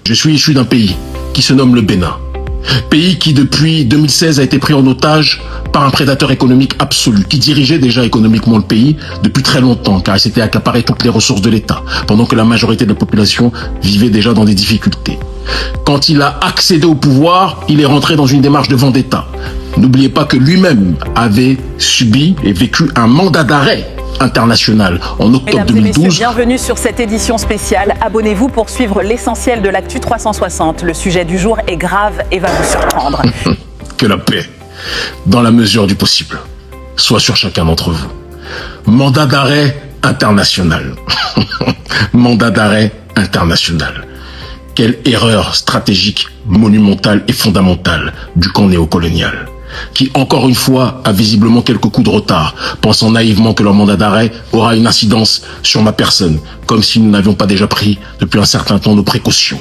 Je suis issu d'un pays qui se nomme le Bénin. Pays qui, depuis 2016, a été pris en otage par un prédateur économique absolu, qui dirigeait déjà économiquement le pays depuis très longtemps, car il s'était accaparé toutes les ressources de l'État, pendant que la majorité de la population vivait déjà dans des difficultés. Quand il a accédé au pouvoir, il est rentré dans une démarche de vendetta. N'oubliez pas que lui-même avait subi et vécu un mandat d'arrêt international en octobre 2012. Mesdames et messieurs, bienvenue sur cette édition spéciale. Abonnez-vous pour suivre l'essentiel de l'actu 360. Le sujet du jour est grave et va vous surprendre. Que la paix, dans la mesure du possible, soit sur chacun d'entre vous. Mandat d'arrêt international. Mandat d'arrêt international. Quelle erreur stratégique, monumentale et fondamentale du camp néocolonial, qui, encore une fois, a visiblement quelques coups de retard, pensant naïvement que leur mandat d'arrêt aura une incidence sur ma personne, comme si nous n'avions pas déjà pris depuis un certain temps nos précautions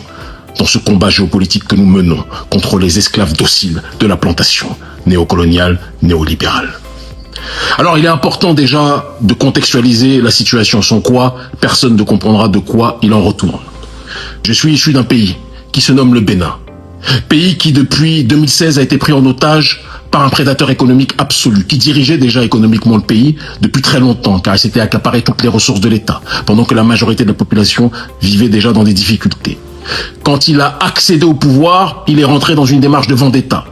dans ce combat géopolitique que nous menons contre les esclaves dociles de la plantation néocoloniale, néolibérale. Alors, il est important déjà de contextualiser la situation, sans quoi personne ne comprendra de quoi il en retourne. Je suis issu d'un pays qui se nomme le Bénin. Pays qui, depuis 2016, a été pris en otage par un prédateur économique absolu, qui dirigeait déjà économiquement le pays depuis très longtemps, car il s'était accaparé toutes les ressources de l'État, pendant que la majorité de la population vivait déjà dans des difficultés. Quand il a accédé au pouvoir, il est rentré dans une démarche de vendetta.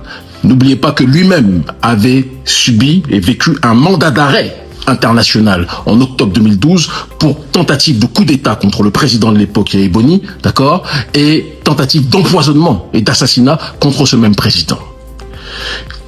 N'oubliez pas que lui-même avait subi et vécu un mandat d'arrêt international en octobre 2012 pour tentative de coup d'État contre le président de l'époque, Yahya Boni, d'accord, et tentative d'empoisonnement et d'assassinat contre ce même président.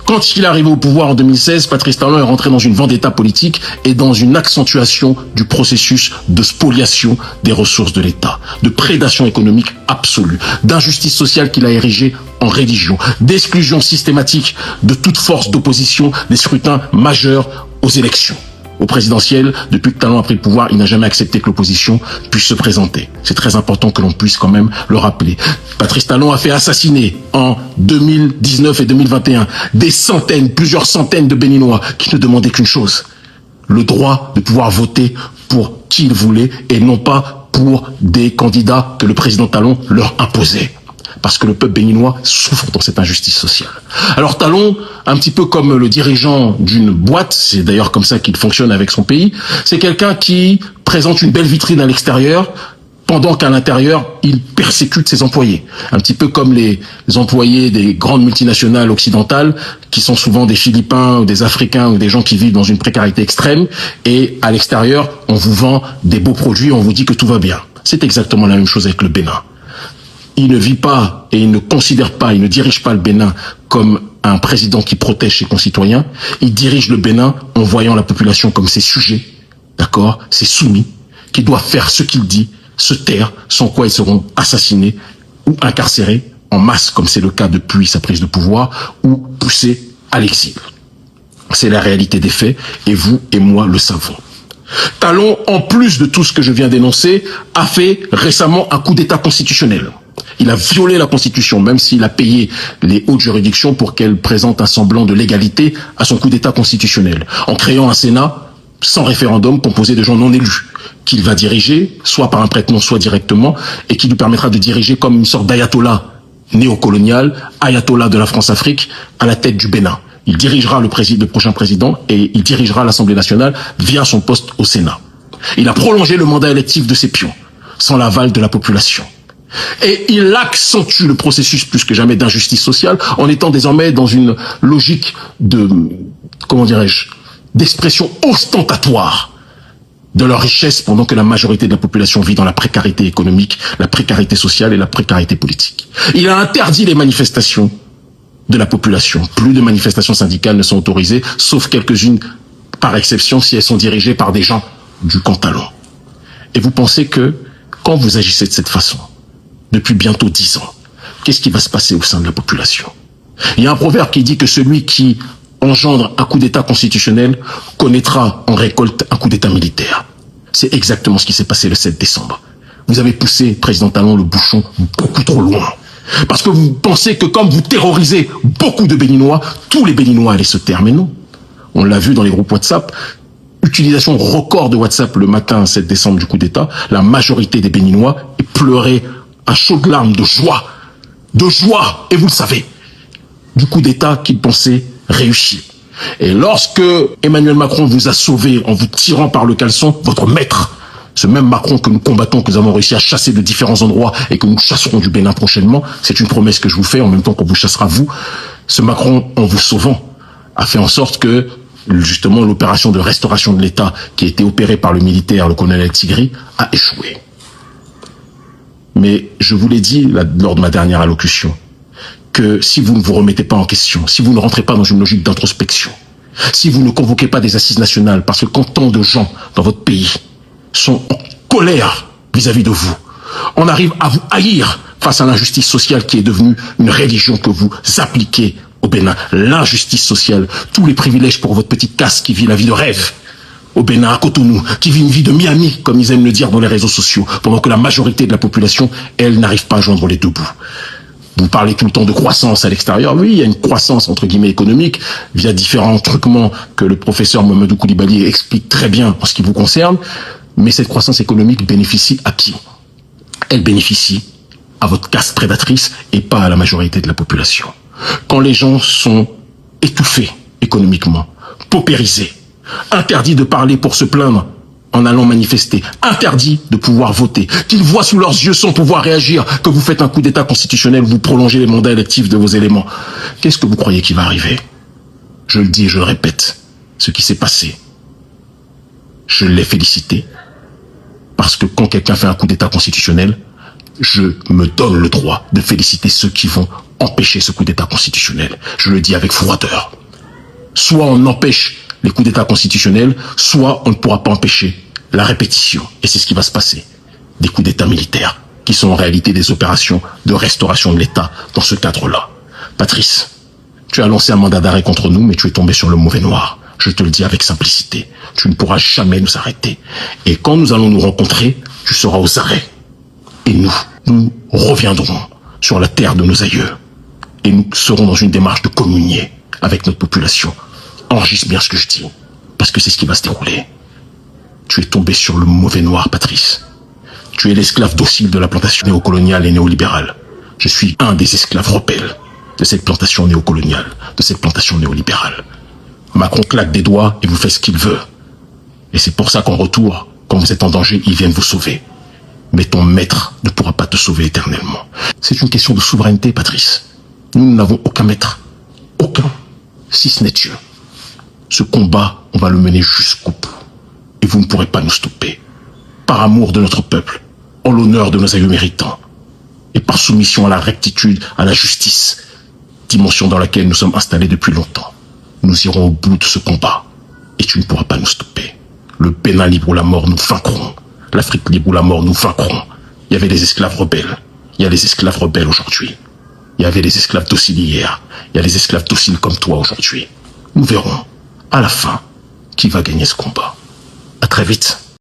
Quand il est arrivé au pouvoir en 2016, Patrice Talon est rentré dans une vendetta politique et dans une accentuation du processus de spoliation des ressources de l'État, de prédation économique absolue, d'injustice sociale qu'il a érigée en religion, d'exclusion systématique de toute force d'opposition des scrutins majeurs aux élections. Au présidentiel, depuis que Talon a pris le pouvoir, il n'a jamais accepté que l'opposition puisse se présenter. C'est très important que l'on puisse quand même le rappeler. Patrice Talon a fait assassiner en 2019 et 2021 des centaines, plusieurs centaines de Béninois qui ne demandaient qu'une chose: le droit de pouvoir voter pour qui ils voulaient et non pas pour des candidats que le président Talon leur imposait. Parce que le peuple béninois souffre dans cette injustice sociale. Alors Talon, un petit peu comme le dirigeant d'une boîte, c'est d'ailleurs comme ça qu'il fonctionne avec son pays, c'est quelqu'un qui présente une belle vitrine à l'extérieur, pendant qu'à l'intérieur, il persécute ses employés. Un petit peu comme les employés des grandes multinationales occidentales, qui sont souvent des Philippins ou des Africains ou des gens qui vivent dans une précarité extrême, et à l'extérieur, on vous vend des beaux produits, on vous dit que tout va bien. C'est exactement la même chose avec le Bénin. Il ne vit pas et il ne considère pas, il ne dirige pas le Bénin comme un président qui protège ses concitoyens. Il dirige le Bénin en voyant la population comme ses sujets, d'accord, ses soumis, qui doivent faire ce qu'il dit, se taire, sans quoi ils seront assassinés ou incarcérés en masse, comme c'est le cas depuis sa prise de pouvoir, ou poussés à l'exil. C'est la réalité des faits et vous et moi le savons. Talon, en plus de tout ce que je viens d'énoncer, a fait récemment un coup d'État constitutionnel. Il a violé la Constitution, même s'il a payé les hautes juridictions pour qu'elles présentent un semblant de légalité à son coup d'État constitutionnel, en créant un Sénat sans référendum composé de gens non élus, qu'il va diriger, soit par un prête-nom, soit directement, et qui lui permettra de diriger comme une sorte d'ayatollah néocolonial, ayatollah de la France-Afrique, à la tête du Bénin. Il dirigera le prochain président et il dirigera l'Assemblée nationale via son poste au Sénat. Il a prolongé le mandat électif de ses pions, sans l'aval de la population. Et il accentue le processus plus que jamais d'injustice sociale en étant désormais dans une logique de, comment dirais-je, d'expression ostentatoire de leur richesse pendant que la majorité de la population vit dans la précarité économique, la précarité sociale et la précarité politique. Il a interdit les manifestations de la population. Plus de manifestations syndicales ne sont autorisées, sauf quelques-unes par exception si elles sont dirigées par des gens du camp Talon. Et vous pensez que quand vous agissez de cette façon, depuis bientôt 10 ans, qu'est-ce qui va se passer au sein de la population? Il y a un proverbe qui dit que celui qui engendre un coup d'État constitutionnel connaîtra en récolte un coup d'État militaire. C'est exactement ce qui s'est passé le 7 décembre. Vous avez poussé, président Talon, le bouchon beaucoup trop loin. Parce que vous pensez que comme vous terrorisez beaucoup de Béninois, tous les Béninois allaient se taire. Mais non. On l'a vu dans les groupes WhatsApp. Utilisation record de WhatsApp le matin 7 décembre du coup d'État. La majorité des Béninois pleurait à chaudes larmes de joie, et vous le savez, du coup d'État qu'il pensait réussir. Et lorsque Emmanuel Macron vous a sauvé en vous tirant par le caleçon, votre maître, ce même Macron que nous combattons, que nous avons réussi à chasser de différents endroits et que nous chasserons du Bénin prochainement, c'est une promesse que je vous fais en même temps qu'on vous chassera vous, ce Macron, en vous sauvant, a fait en sorte que justement l'opération de restauration de l'État qui a été opérée par le militaire, le colonel Tigri, a échoué. Mais je vous l'ai dit lors de ma dernière allocution, que si vous ne vous remettez pas en question, si vous ne rentrez pas dans une logique d'introspection, si vous ne convoquez pas des assises nationales, parce que quand tant de gens dans votre pays sont en colère vis-à-vis de vous, on arrive à vous haïr face à l'injustice sociale qui est devenue une religion que vous appliquez au Bénin. L'injustice sociale, tous les privilèges pour votre petite caste qui vit la vie de rêve au Bénin, à Cotonou, qui vit une vie de Miami, comme ils aiment le dire dans les réseaux sociaux, pendant que la majorité de la population, elle, n'arrive pas à joindre les deux bouts. Vous parlez tout le temps de croissance à l'extérieur. Oui, il y a une croissance, entre guillemets, économique, via différents truquements que le professeur Mamadou Koulibaly explique très bien en ce qui vous concerne. Mais cette croissance économique bénéficie à qui? Elle bénéficie à votre caste prédatrice et pas à la majorité de la population. Quand les gens sont étouffés économiquement, paupérisés, interdits de parler pour se plaindre en allant manifester, interdit de pouvoir voter, qu'ils voient sous leurs yeux sans pouvoir réagir, que vous faites un coup d'état constitutionnel, vous prolongez les mandats électifs de vos éléments. Qu'est-ce que vous croyez qui va arriver? Je le dis et je le répète, ce qui s'est passé, je l'ai félicité, parce que quand quelqu'un fait un coup d'état constitutionnel, je me donne le droit de féliciter ceux qui vont empêcher ce coup d'état constitutionnel. Je le dis avec froideur. Soit on empêche les coups d'état constitutionnels, soit on ne pourra pas empêcher la répétition. Et c'est ce qui va se passer. Des coups d'état militaires, qui sont en réalité des opérations de restauration de l'État dans ce cadre-là. Patrice, tu as lancé un mandat d'arrêt contre nous, mais tu es tombé sur le mauvais noir. Je te le dis avec simplicité. Tu ne pourras jamais nous arrêter. Et quand nous allons nous rencontrer, tu seras aux arrêts. Et nous reviendrons sur la terre de nos aïeux. Et nous serons dans une démarche de communier avec notre population. Enregistre bien ce que je dis, parce que c'est ce qui va se dérouler. Tu es tombé sur le mauvais noir, Patrice. Tu es l'esclave docile de la plantation néocoloniale et néolibérale. Je suis un des esclaves rebelles de cette plantation néocoloniale, de cette plantation néolibérale. Macron claque des doigts et vous fait ce qu'il veut. Et c'est pour ça qu'en retour, quand vous êtes en danger, ils viennent vous sauver. Mais ton maître ne pourra pas te sauver éternellement. C'est une question de souveraineté, Patrice. Nous n'avons aucun maître. Aucun. Si ce n'est Dieu. Ce combat, on va le mener jusqu'au bout. Et vous ne pourrez pas nous stopper. Par amour de notre peuple, en l'honneur de nos aïeux méritants, et par soumission à la rectitude, à la justice, dimension dans laquelle nous sommes installés depuis longtemps. Nous irons au bout de ce combat. Et tu ne pourras pas nous stopper. Le Bénin libre ou la mort, nous vaincrons. L'Afrique libre ou la mort, nous vaincrons. Il y avait des esclaves rebelles. Il y a des esclaves rebelles aujourd'hui. Il y avait des esclaves dociles hier. Il y a des esclaves dociles comme toi aujourd'hui. Nous verrons, à la fin, qui va gagner ce combat. À très vite.